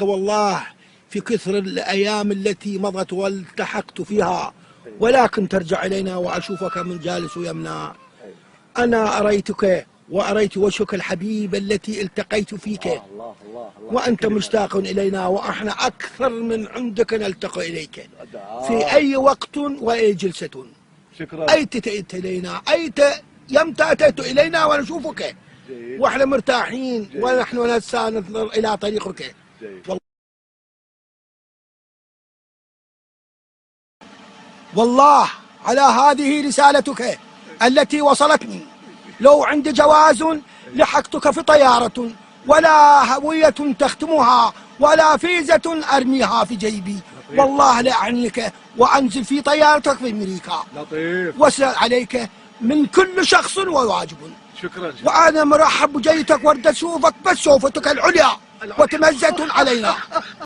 أحبك والله في كثر الأيام التي مضت والتحقت فيها، ولكن ترجع إلينا وأشوفك من جالس يمنى. أنا أريتك وأريت وجهك الحبيب التي التقيت فيك، وأنت مشتاق إلينا، وإحنا أكثر من عندك نلتقي إليك في أي وقت وأي جلسة. شكرا. أي تأتي إلينا، يمتى أتيت إلينا ونشوفك وإحنا مرتاحين ونحن ننظر إلى طريقك. والله على هذه رسالتك التي وصلتني، لو عندي جواز لحقتك في طيارة، ولا هوية تختمها، ولا فيزة أرميها في جيبي، والله لأعنيك وأنزل في طيارتك في أمريكا. لطيف. واسأل عليك من كل شخص وواجب. شكرا. وأنا مرحب بجيتك، ورد أشوفك بس شوفتك العليا وتمزة علينا.